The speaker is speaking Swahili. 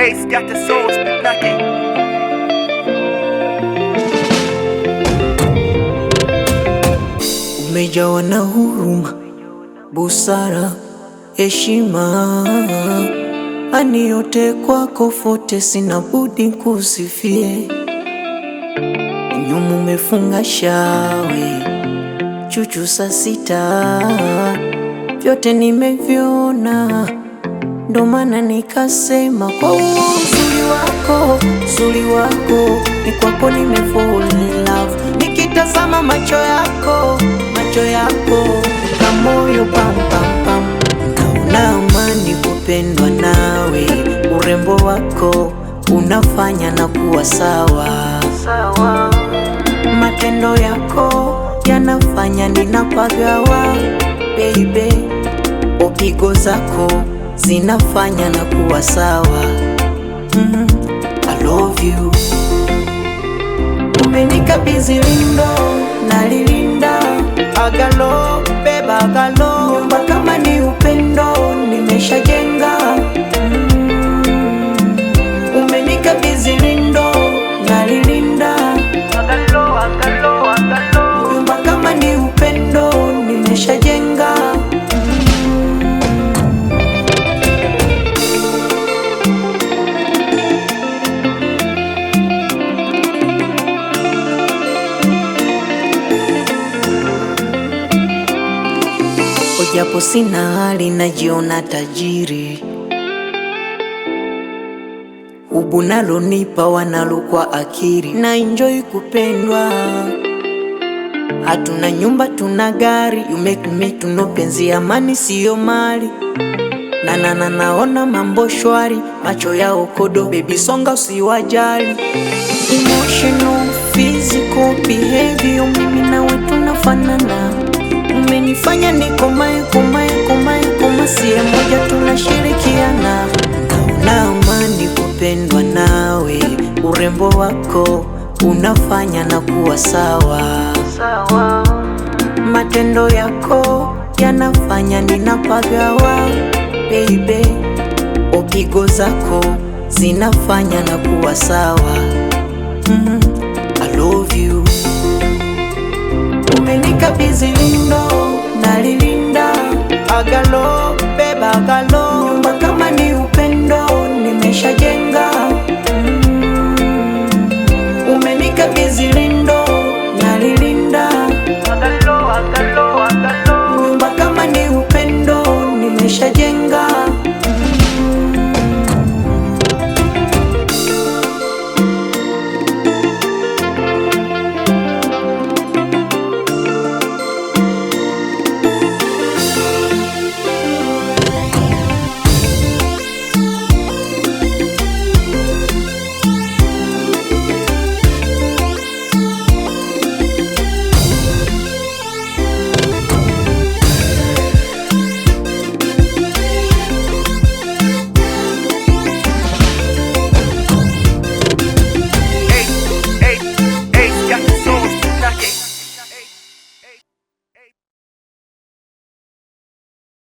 Ace got the soul, spit knocking. Umejawa na huruma, busara, heshima, ani yote kwako fote, sina budi kusifie. Nyumu umefunga shawe, chuchu saa sita, vyote nimeviona, ndo maana nikasema kwa uzuri wako, ni kwako nimefall in love. Nikitazama macho yako kamoyo pam pam pam, naona amani kupendwa nawe. Urembo wako unafanya na kuwa sawa, matendo yako yanafanya ninapagawa. Baby, opigo zako zinafanya na kuwa sawa. I love you. Umenikabidhi lindo nalilinda, agalo beba agalo, nyumba kama ni upendo nimeshajenga. Umenikabidhi lindo nalilinda, agalo agalo agalo, nyumba kama ni upendo nimeshajenga. Japo sina hali najiona tajiri, ubu nalonipa wanalo kwa akili, na enjoy kupendwa. Hatuna nyumba tuna gari, you make me to know penzi amani siyo mali. Naona mambo shwari, macho yao kodo, baby songa usiwajali. Emotional, physical behavior, mimi nawe tunafanana. Umenifanya nikomae siye moja tunashirikiana. Naona amani kupendwa nawe, urembo wako unafanya na kuwa sawa, matendo yako yanafanya ninapagawa. Baby, opigo zako zinafanya na kuwa sawa. I love you. Umenikabidhi lindo nalilinda, agalo beba agalo, nyumba kama ni upendo nimeshajenga. Umenikabidhi lindo nalilinda, agalo agalo agalo, nyumba kama ni upendo nimeshajenga.